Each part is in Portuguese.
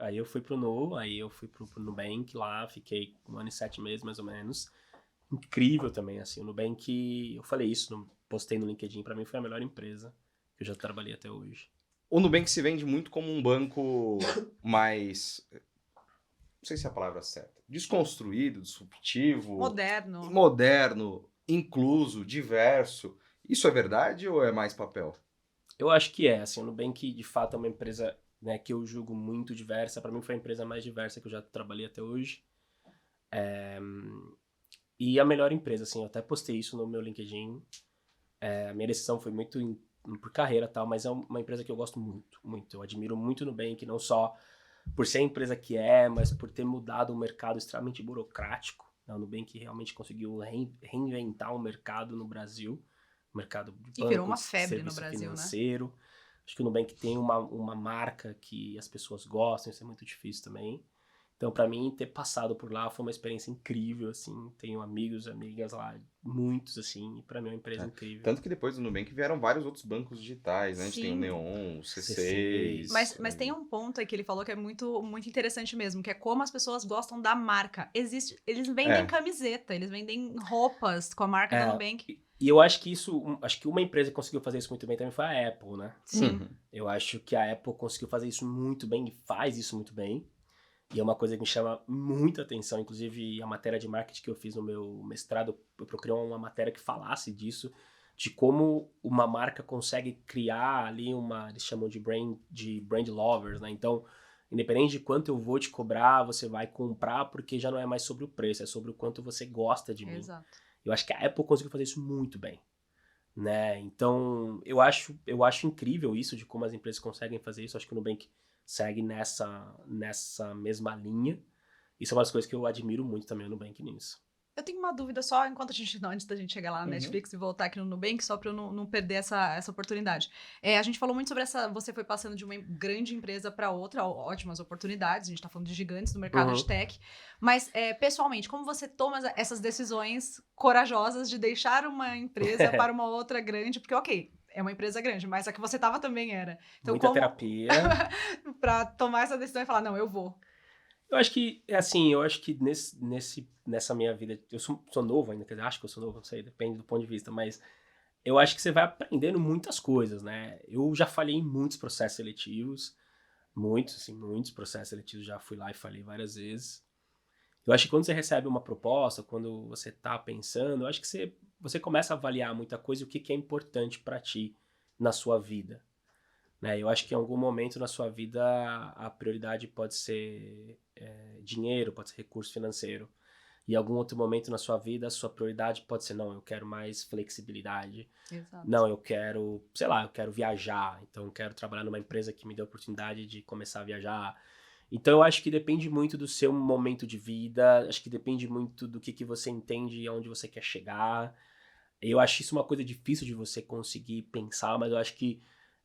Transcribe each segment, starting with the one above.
Aí eu fui pro Nu, aí eu fui pro Nubank lá, fiquei 1 ano e 7 meses, mais ou menos. Incrível também, assim, o Nubank, eu falei isso, postei no LinkedIn, pra mim foi a melhor empresa que eu já trabalhei até hoje. O Nubank se vende muito como um banco mais, não sei se é a palavra certa, desconstruído, disruptivo, Moderno. moderno, incluso, diverso. Isso é verdade ou é mais papel? Eu acho que é, assim, o Nubank de fato é uma empresa, né, que eu julgo muito diversa, pra mim foi a empresa mais diversa que eu já trabalhei até hoje. E a melhor empresa, assim, eu até postei isso no meu LinkedIn. A minha decisão foi muito por carreira e tal, mas é uma empresa que eu gosto muito, muito. Eu admiro muito o Nubank, não só por ser a empresa que é, mas por ter mudado um mercado extremamente burocrático. Né? O Nubank realmente conseguiu reinventar o mercado no Brasil, o mercado de E virou uma bancos, febre no serviço Brasil, né? financeiro. Acho que o Nubank tem uma marca que as pessoas gostam, isso é muito difícil também. Então, pra mim, ter passado por lá foi uma experiência incrível, assim. Tenho amigos, amigas lá, muitos, assim, e pra mim é uma empresa É. incrível. Tanto que depois do Nubank vieram vários outros bancos digitais, né? A gente tem o Sim. Neon, o C6. C6. Mas tem um ponto aí que ele falou que é muito, muito interessante mesmo, que é como as pessoas gostam da marca. Eles vendem É. camiseta, eles vendem roupas com a marca da Nubank. E eu acho que acho que uma empresa que conseguiu fazer isso muito bem também foi a Apple, né? Sim. Eu acho que a Apple conseguiu fazer isso muito bem e faz isso muito bem. E é uma coisa que me chama muita atenção. Inclusive, a matéria de marketing que eu fiz no meu mestrado, eu procurei uma matéria que falasse disso, de como uma marca consegue criar ali eles chamam de brand lovers, né? Então, independente de quanto eu vou te cobrar, você vai comprar porque já não é mais sobre o preço, é sobre o quanto você gosta de mim. Exato. Eu acho que a Apple conseguiu fazer isso muito bem, né? Então, eu acho incrível isso de como as empresas conseguem fazer isso. Acho que o Nubank segue nessa mesma linha. Isso é uma das coisas que eu admiro muito também no Nubank nisso. Eu tenho uma dúvida só, antes da gente chegar lá na Netflix e voltar aqui no Nubank, só para eu não perder essa oportunidade. A gente falou muito sobre você foi passando de uma grande empresa para outra, ótimas oportunidades, a gente está falando de gigantes do mercado de tech, mas pessoalmente, como você toma essas decisões corajosas de deixar uma empresa para uma outra grande, porque ok, é uma empresa grande, mas a que você estava também era. Então, Muita como terapia. para tomar essa decisão e falar, não, eu vou. Eu acho que, assim, nessa minha vida, eu sou novo ainda, quer dizer, acho que eu sou novo, não sei, depende do ponto de vista, mas eu acho que você vai aprendendo muitas coisas, né? Eu já falhei em muitos processos seletivos, muitos processos seletivos, já fui lá e falhei várias vezes. Eu acho que quando você recebe uma proposta, quando você tá pensando, eu acho que você começa a avaliar muita coisa e o que é importante pra ti na sua vida, né? Eu acho que em algum momento na sua vida a prioridade pode ser dinheiro, pode ser recurso financeiro. E em algum outro momento na sua vida a sua prioridade pode ser, não, eu quero mais flexibilidade. Exato. Não, eu quero, sei lá, eu quero viajar. Então eu quero trabalhar numa empresa que me dê a oportunidade de começar a viajar. Então eu acho que depende muito do seu momento de vida, acho que depende muito do que você entende e aonde você quer chegar. Eu acho isso uma coisa difícil de você conseguir pensar, mas eu acho que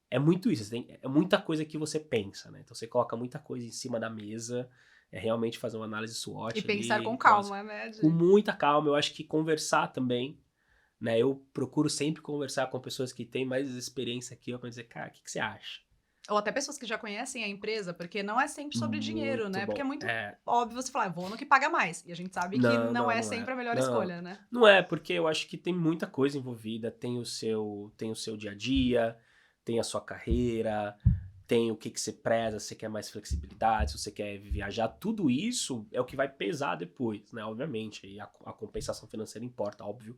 é muito isso, é muita coisa que você pensa, né? Então você coloca muita coisa em cima da mesa, é realmente fazer uma análise SWOT E pensar com ali, calma, né? com muita calma. Eu acho que conversar também, né? Eu procuro sempre conversar com pessoas que têm mais experiência que eu pra dizer, cara, o que você acha? Ou até pessoas que já conhecem a empresa, porque não é sempre sobre dinheiro, Muito né? Porque é bom. muito óbvio você falar, vou no que paga mais. E a gente sabe que Não, não não, é não é. sempre a melhor Não, escolha, né? não é, porque eu acho que tem muita coisa envolvida. Tem o seu dia a dia, tem a sua carreira, tem o que você preza, se você quer mais flexibilidade, se você quer viajar. Tudo isso é o que vai pesar depois, né? Obviamente. E a compensação financeira importa, óbvio.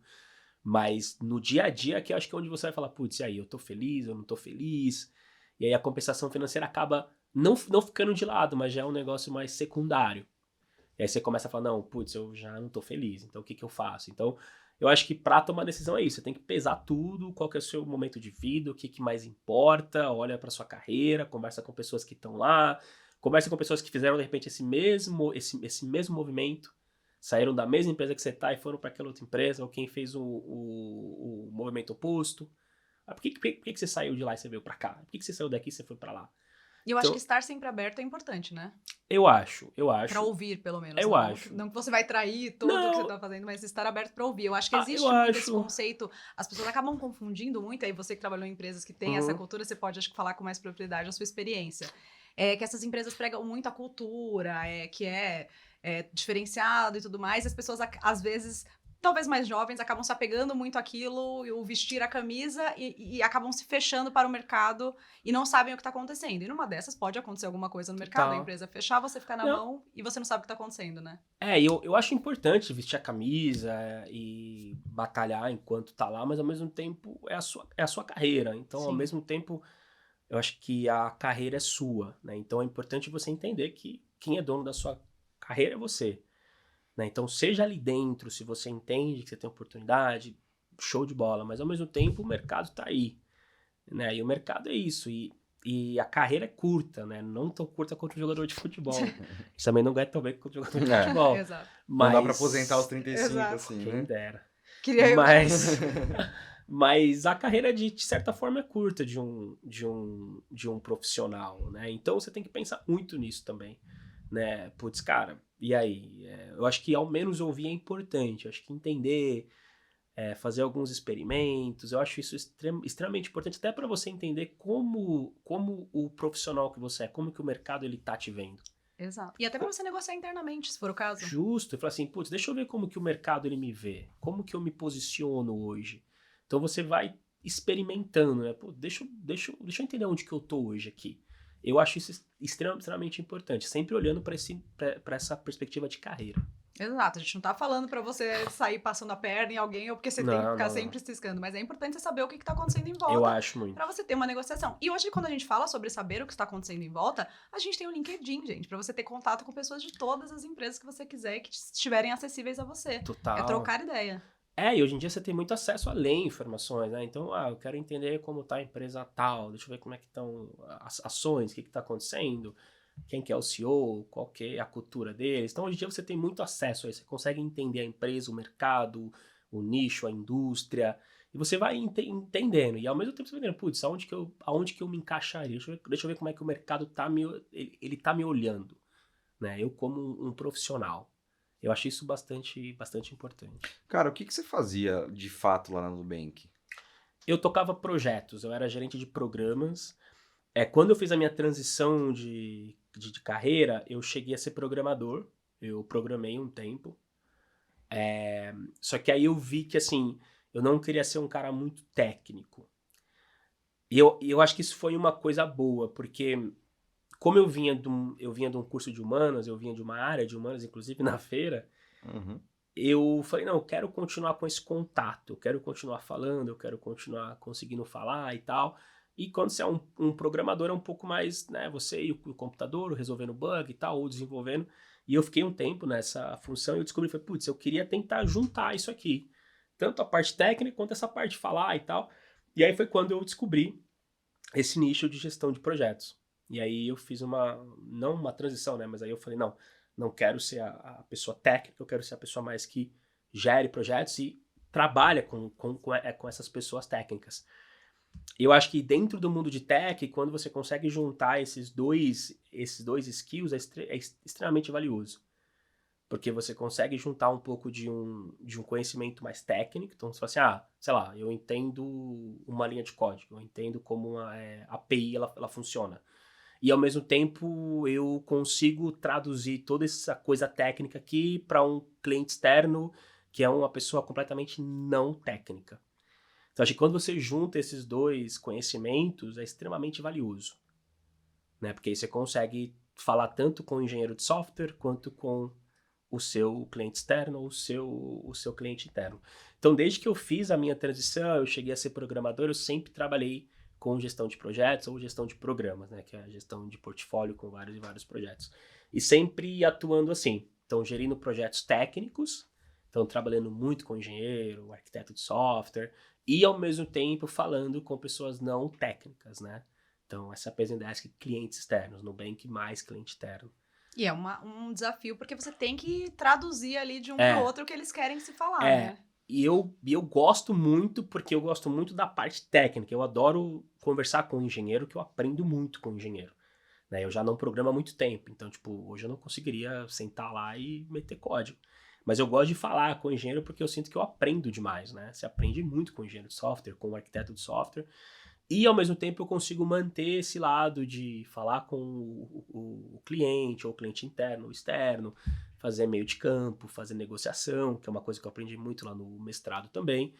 Mas no dia a dia, que eu acho que é onde você vai falar, putz, e aí, eu tô feliz, eu não tô feliz. E aí a compensação financeira acaba não ficando de lado, mas já é um negócio mais secundário. E aí você começa a falar, não, putz, eu já não tô feliz, então o que eu faço? Então, eu acho que pra tomar decisão é isso, você tem que pesar tudo, qual que é o seu momento de vida, o que mais importa, olha pra sua carreira, conversa com pessoas que estão lá, conversa com pessoas que fizeram, de repente, esse mesmo movimento, saíram da mesma empresa que você tá e foram pra aquela outra empresa, ou quem fez o movimento oposto. Ah, por que você saiu de lá e você veio pra cá? Por que você saiu daqui e você foi pra lá? E eu acho que Então, estar sempre aberto é importante, né? eu acho. Pra ouvir, pelo menos. Eu acho. Não que você vai trair tudo o que você Não, tá fazendo, mas estar aberto pra ouvir. Eu acho que eu existe muito esse acho. conceito. As pessoas acabam confundindo muito. Aí você que trabalhou em empresas que têm essa cultura, você pode, acho que, falar com mais propriedade a sua experiência. que essas empresas pregam muito a cultura, que é diferenciado e tudo mais, as pessoas às vezes, talvez mais jovens, acabam se apegando muito àquilo, o vestir a camisa e acabam se fechando para o mercado e não sabem o que está acontecendo. E numa dessas pode acontecer alguma coisa no mercado, a empresa fechar, você ficar na mão e você não sabe o que está acontecendo, né? Eu acho importante vestir a camisa e batalhar enquanto tá lá, mas ao mesmo tempo é a sua carreira. Então, Sim. Ao mesmo tempo, eu acho que a carreira é sua, né? Então é importante você entender que quem é dono da sua carreira é você. Né? Então, seja ali dentro, se você entende que você tem oportunidade, show de bola, mas ao mesmo tempo o mercado está aí. Né? E o mercado é isso. E a carreira é curta, né? Não tão curta quanto um jogador de futebol. Isso também não ganha tão bem quanto um jogador de futebol. Exato. Mas... Não dá pra aposentar aos 35, Exato. assim, Quem né? dera. Queria Mas a carreira, de certa forma, é curta de um profissional, né? Então você tem que pensar muito nisso também. Né? Putz, cara, e aí? Eu acho que ao menos ouvir é importante. Eu acho que entender, fazer alguns experimentos, eu acho isso extremamente importante, até para você entender como o profissional que você é, como que o mercado ele tá te vendo. Exato. E até para você negociar internamente, se for o caso. Justo. E falar assim, putz, deixa eu ver como que o mercado ele me vê, como que eu me posiciono hoje. Então você vai experimentando, né? Pô, deixa eu entender onde que eu tô hoje aqui. Eu acho isso extremamente importante, sempre olhando para essa perspectiva de carreira. Exato, a gente não tá falando pra você sair passando a perna em alguém ou porque você tem que ficar sempre ciscando, mas é importante você saber o que tá acontecendo em volta. Eu acho muito. Pra você ter uma negociação. E hoje, quando a gente fala sobre saber o que está acontecendo em volta, a gente tem o LinkedIn, gente, pra você ter contato com pessoas de todas as empresas que você quiser e que estiverem acessíveis a você. Total. É trocar ideia. E hoje em dia você tem muito acesso a ler informações, né? Então, eu quero entender como tá a empresa tal, deixa eu ver como é que estão as ações, o que tá acontecendo, quem que é o CEO, qual que é a cultura deles. Então, hoje em dia você tem muito acesso a isso, você consegue entender a empresa, o mercado, o nicho, a indústria, e você vai entendendo. E ao mesmo tempo você vai entendendo, putz, aonde que eu me encaixaria? Deixa eu ver como é que o mercado ele tá me olhando, né? Eu como um profissional. Eu acho isso bastante importante. Cara, o que você fazia de fato lá na Nubank? Eu tocava projetos, eu era gerente de programas. Quando eu fiz a minha transição de carreira, eu cheguei a ser programador. Eu programei um tempo. Só que aí eu vi que, assim, eu não queria ser um cara muito técnico. E eu acho que isso foi uma coisa boa, porque como eu vinha de um curso de humanas, eu vinha de uma área de humanas, inclusive na feira, eu falei, não, eu quero continuar com esse contato, eu quero continuar falando, eu quero continuar conseguindo falar e tal. E quando você é um programador, é um pouco mais, né, você e o computador, resolvendo bug e tal, ou desenvolvendo. E eu fiquei um tempo nessa função e eu descobri, falei, putz, eu queria tentar juntar isso aqui. Tanto a parte técnica quanto essa parte de falar e tal. E aí foi quando eu descobri esse nicho de gestão de projetos. E aí eu fiz não uma transição, né, mas aí eu falei, não quero ser a pessoa técnica, eu quero ser a pessoa mais que gere projetos e trabalha com essas pessoas técnicas. Eu acho que dentro do mundo de tech, quando você consegue juntar esses dois skills, é extremamente valioso. Porque você consegue juntar um pouco de um conhecimento mais técnico. Então, você fala assim, sei lá, eu entendo uma linha de código, eu entendo como uma API ela funciona. E, ao mesmo tempo, eu consigo traduzir toda essa coisa técnica aqui para um cliente externo, que é uma pessoa completamente não técnica. Então, acho que quando você junta esses dois conhecimentos, é extremamente valioso. Né? Porque aí você consegue falar tanto com o engenheiro de software, quanto com o seu cliente externo ou o seu cliente interno. Então, desde que eu fiz a minha transição, eu cheguei a ser programador, eu sempre trabalhei com gestão de projetos ou gestão de programas, né? Que é a gestão de portfólio com vários e vários projetos. E sempre atuando assim. Então, gerindo projetos técnicos, então trabalhando muito com engenheiro, arquiteto de software, e ao mesmo tempo falando com pessoas não técnicas, né? Então, SAP Zendesk, clientes externos, Nubank mais cliente interno. E é um desafio, porque você tem que traduzir ali de um para o outro o que eles querem se falar, né? E eu gosto muito, porque eu gosto muito da parte técnica. Eu adoro conversar com o engenheiro, que eu aprendo muito com o engenheiro. Né? Eu já não programo há muito tempo, então, hoje eu não conseguiria sentar lá e meter código. Mas eu gosto de falar com o engenheiro porque eu sinto que eu aprendo demais, né? Você aprende muito com o engenheiro de software, com o arquiteto de software. E, ao mesmo tempo, eu consigo manter esse lado de falar com o cliente, ou o cliente interno ou externo, fazer meio de campo, fazer negociação, que é uma coisa que eu aprendi muito lá no mestrado também.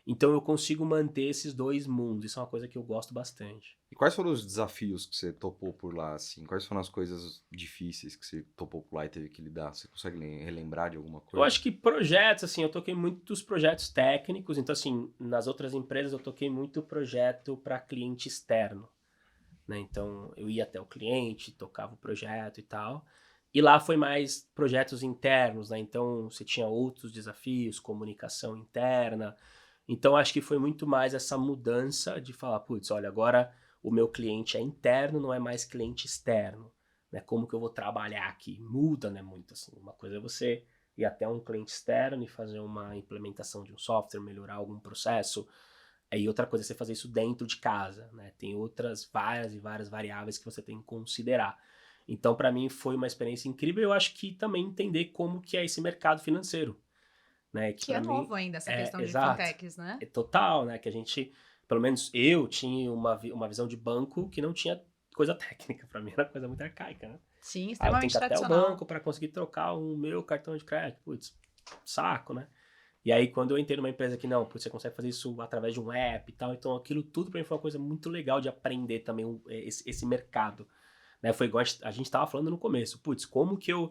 Então, eu consigo manter esses dois mundos. Isso é uma coisa que eu gosto bastante. E quais foram os desafios que você topou por lá, assim? Quais foram as coisas difíceis que você topou por lá e teve que lidar? Você consegue relembrar de alguma coisa? Eu acho que projetos, assim, eu toquei muitos projetos técnicos. Então, assim, nas outras empresas eu toquei muito projeto para cliente externo, né? Então, eu ia até o cliente, tocava o projeto e tal. E lá foi mais projetos internos, né? Então, você tinha outros desafios, comunicação interna. Então, acho que foi muito mais essa mudança de falar, putz, olha, agora o meu cliente é interno, não é mais cliente externo, né? Como que eu vou trabalhar aqui? Muda, né, muito, assim. Uma coisa é você ir até um cliente externo e fazer uma implementação de um software, melhorar algum processo. Aí outra coisa é você fazer isso dentro de casa, né? Tem outras várias variáveis que você tem que considerar. Então, para mim, foi uma experiência incrível. Eu acho que também entender como que é esse mercado financeiro, né? Que é novo ainda, essa questão de exato, fintechs, né? é total, né? Que a gente, pelo menos eu, tinha uma visão de banco que não tinha coisa técnica. Para mim era coisa muito arcaica, né? Sim, Eu extremamente tenho que ir até o tradicional. banco para conseguir trocar o meu cartão de crédito. Putz, saco, né? E aí, quando eu entrei numa empresa que não, putz, você consegue fazer isso através de um app e tal, então aquilo tudo para mim foi uma coisa muito legal de aprender também esse mercado, né? Foi igual a gente estava falando no começo, putz, como que eu,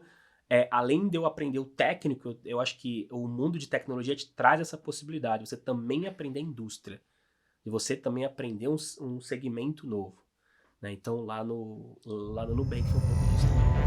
além de eu aprender o técnico, eu acho que o mundo de tecnologia te traz essa possibilidade, você também aprender a indústria, e você também aprender um segmento novo, né? Então lá no Nubank foi um pouco disso também.